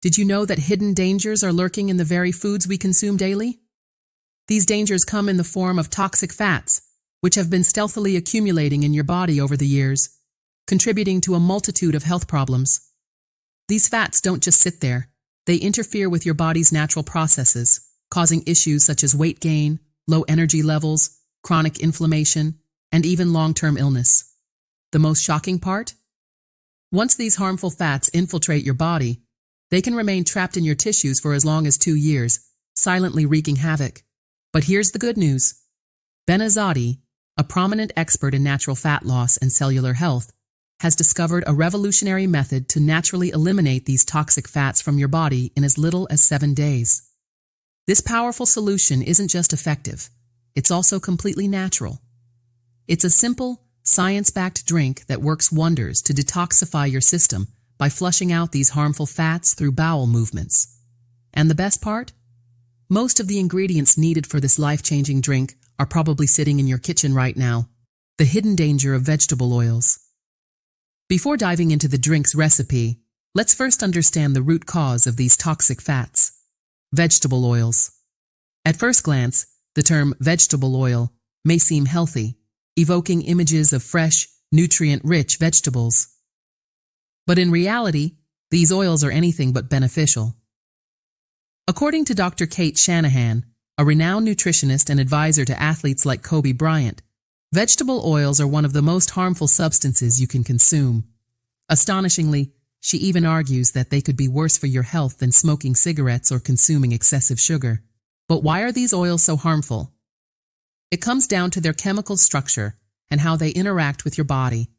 Did you know that hidden dangers are lurking in the very foods we consume daily? These dangers come in the form of toxic fats, which have been stealthily accumulating in your body over the years, contributing to a multitude of health problems. These fats don't just sit there. They interfere with your body's natural processes, causing issues such as weight gain, low energy levels, chronic inflammation, and even long-term illness. The most shocking part? Once these harmful fats infiltrate your body, they can remain trapped in your tissues for as long as 2 years, silently wreaking havoc. But here's the good news. Ben Azadi, a prominent expert in natural fat loss and cellular health, has discovered a revolutionary method to naturally eliminate these toxic fats from your body in as little as 7 days. This powerful solution isn't just effective, it's also completely natural. It's a simple, science-backed drink that works wonders to detoxify your system by flushing out these harmful fats through bowel movements. And the best part? Most of the ingredients needed for this life-changing drink are probably sitting in your kitchen right now. The hidden danger of vegetable oils. Before diving into the drink's recipe, let's first understand the root cause of these toxic fats. Vegetable oils. At first glance, the term vegetable oil may seem healthy, evoking images of fresh, nutrient-rich vegetables. But in reality, these oils are anything but beneficial. According to Dr. Kate Shanahan, a renowned nutritionist and advisor to athletes like Kobe Bryant, vegetable oils are one of the most harmful substances you can consume. Astonishingly, she even argues that they could be worse for your health than smoking cigarettes or consuming excessive sugar. But why are these oils so harmful? It comes down to their chemical structure and how they interact with your body.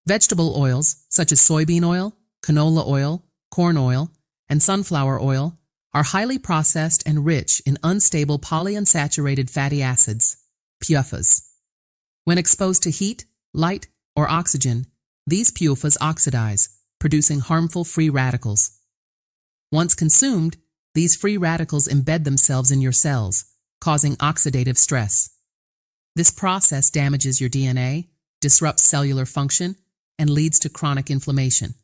Vegetable oils, such as soybean oil, canola oil, corn oil, and sunflower oil, are highly processed and rich in unstable polyunsaturated fatty acids, PUFAs. When exposed to heat, light, or oxygen, these PUFAs oxidize, producing harmful free radicals. Once consumed, these free radicals embed themselves in your cells, causing oxidative stress. This process damages your DNA, disrupts cellular function, and leads to chronic inflammation,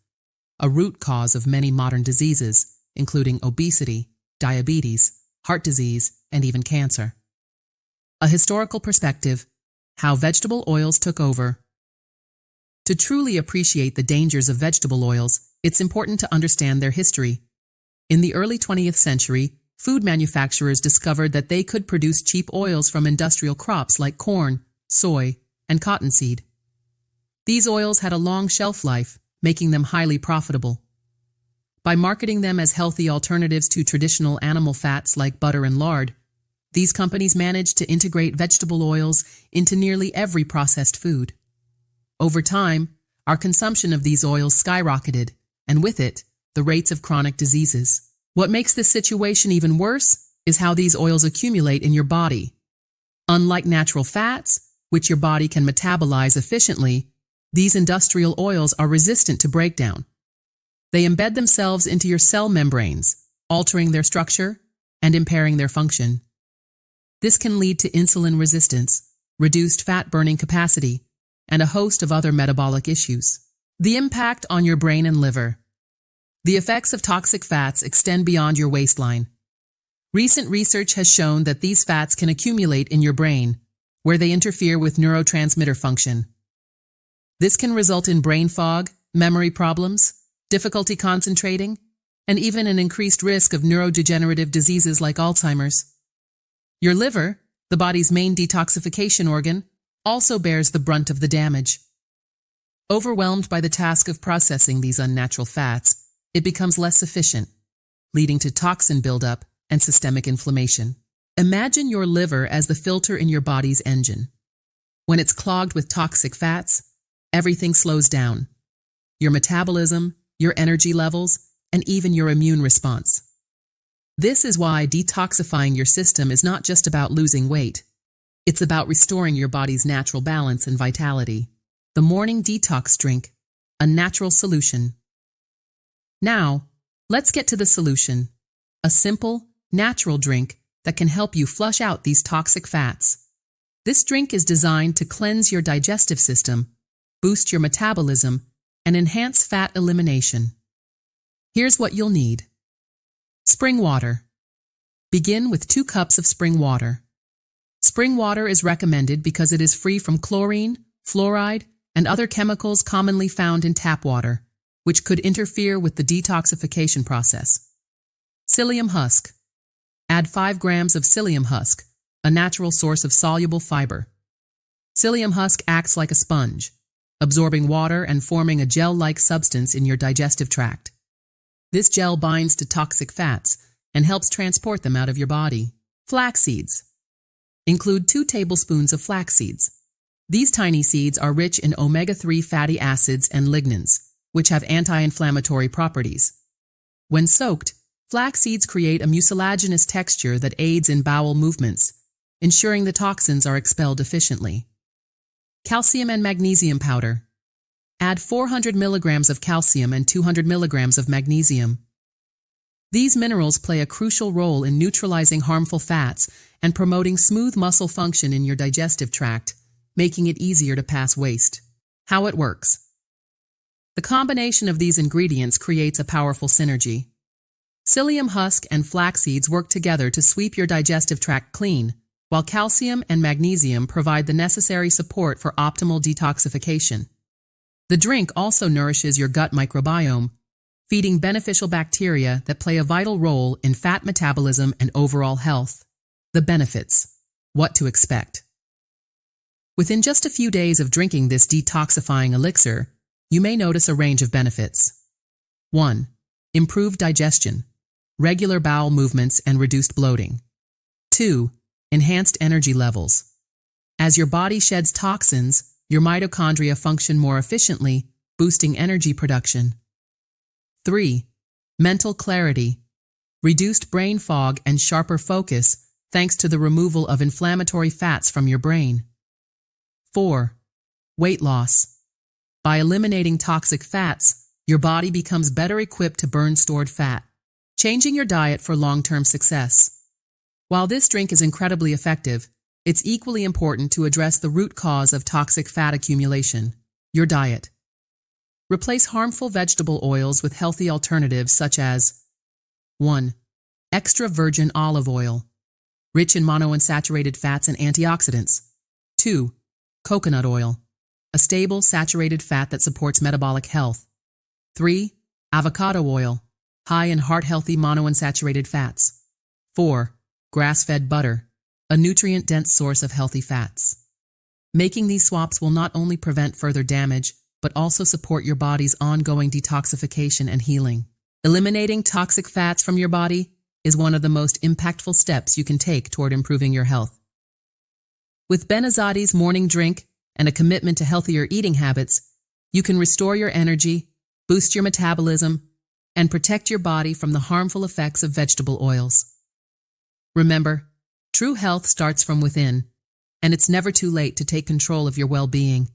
a root cause of many modern diseases, including obesity, diabetes, heart disease, and even cancer. A historical perspective: how vegetable oils took over. To truly appreciate the dangers of vegetable oils, it's important to understand their history. In the early 20th century, food manufacturers discovered that they could produce cheap oils from industrial crops like corn, soy, and cottonseed. These oils had a long shelf life, making them highly profitable. By marketing them as healthy alternatives to traditional animal fats like butter and lard, these companies managed to integrate vegetable oils into nearly every processed food. Over time, our consumption of these oils skyrocketed, and with it, the rates of chronic diseases. What makes this situation even worse is how these oils accumulate in your body. Unlike natural fats, which your body can metabolize efficiently, these industrial oils are resistant to breakdown. They embed themselves into your cell membranes, altering their structure and impairing their function. This can lead to insulin resistance, reduced fat-burning capacity, and a host of other metabolic issues. The impact on your brain and liver. The effects of toxic fats extend beyond your waistline. Recent research has shown that these fats can accumulate in your brain, where they interfere with neurotransmitter function. This can result in brain fog, memory problems, difficulty concentrating, and even an increased risk of neurodegenerative diseases like Alzheimer's. Your liver, the body's main detoxification organ, also bears the brunt of the damage. Overwhelmed by the task of processing these unnatural fats, it becomes less efficient, leading to toxin buildup and systemic inflammation. Imagine your liver as the filter in your body's engine. When it's clogged with toxic fats, everything slows down. Your metabolism, your energy levels, and even your immune response. This is why detoxifying your system is not just about losing weight. It's about restoring your body's natural balance and vitality. The morning detox drink, a natural solution. Now, let's get to the solution. A simple, natural drink that can help you flush out these toxic fats. This drink is designed to cleanse your digestive system, boost your metabolism, and enhance fat elimination. Here's what you'll need. Spring water. Begin with 2 cups of spring water. Spring water is recommended because it is free from chlorine, fluoride, and other chemicals commonly found in tap water, which could interfere with the detoxification process. Psyllium husk. Add 5 grams of psyllium husk, a natural source of soluble fiber. Psyllium husk acts like a sponge, absorbing water and forming a gel-like substance in your digestive tract. This gel binds to toxic fats and helps transport them out of your body. Flax seeds. Include 2 tablespoons of flax seeds. These tiny seeds are rich in omega-3 fatty acids and lignans, which have anti-inflammatory properties. When soaked, flax seeds create a mucilaginous texture that aids in bowel movements, ensuring the toxins are expelled efficiently. Calcium and magnesium powder. Add 400 milligrams of calcium and 200 milligrams of magnesium. These minerals play a crucial role in neutralizing harmful fats and promoting smooth muscle function in your digestive tract, making it easier to pass waste. How it works. The combination of these ingredients creates a powerful synergy. Psyllium husk and flax seeds work together to sweep your digestive tract clean, while calcium and magnesium provide the necessary support for optimal detoxification. The drink also nourishes your gut microbiome, feeding beneficial bacteria that play a vital role in fat metabolism and overall health. The benefits. What to expect. Within just a few days of drinking this detoxifying elixir, you may notice a range of benefits. 1. Improved digestion, regular bowel movements, and reduced bloating. 2. Enhanced energy levels. As your body sheds toxins, your mitochondria function more efficiently, boosting energy production. 3. Mental clarity. Reduced brain fog and sharper focus thanks to the removal of inflammatory fats from your brain. 4. Weight loss. By eliminating toxic fats, your body becomes better equipped to burn stored fat, changing your diet for long-term success. While this drink is incredibly effective, it's equally important to address the root cause of toxic fat accumulation: your diet. Replace harmful vegetable oils with healthy alternatives such as 1. Extra virgin olive oil, rich in monounsaturated fats and antioxidants. 2. Coconut oil, a stable, saturated fat that supports metabolic health. 3. Avocado oil, high in heart-healthy monounsaturated fats. 4. Grass-fed butter, a nutrient-dense source of healthy fats. Making these swaps will not only prevent further damage, but also support your body's ongoing detoxification and healing. Eliminating toxic fats from your body is one of the most impactful steps you can take toward improving your health. With Benazati's morning drink and a commitment to healthier eating habits, you can restore your energy, boost your metabolism, and protect your body from the harmful effects of vegetable oils. Remember, true health starts from within, and it's never too late to take control of your well-being.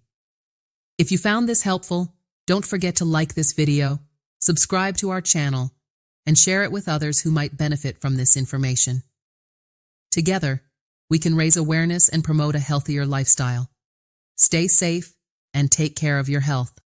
If you found this helpful, don't forget to like this video, subscribe to our channel, and share it with others who might benefit from this information. Together, we can raise awareness and promote a healthier lifestyle. Stay safe and take care of your health.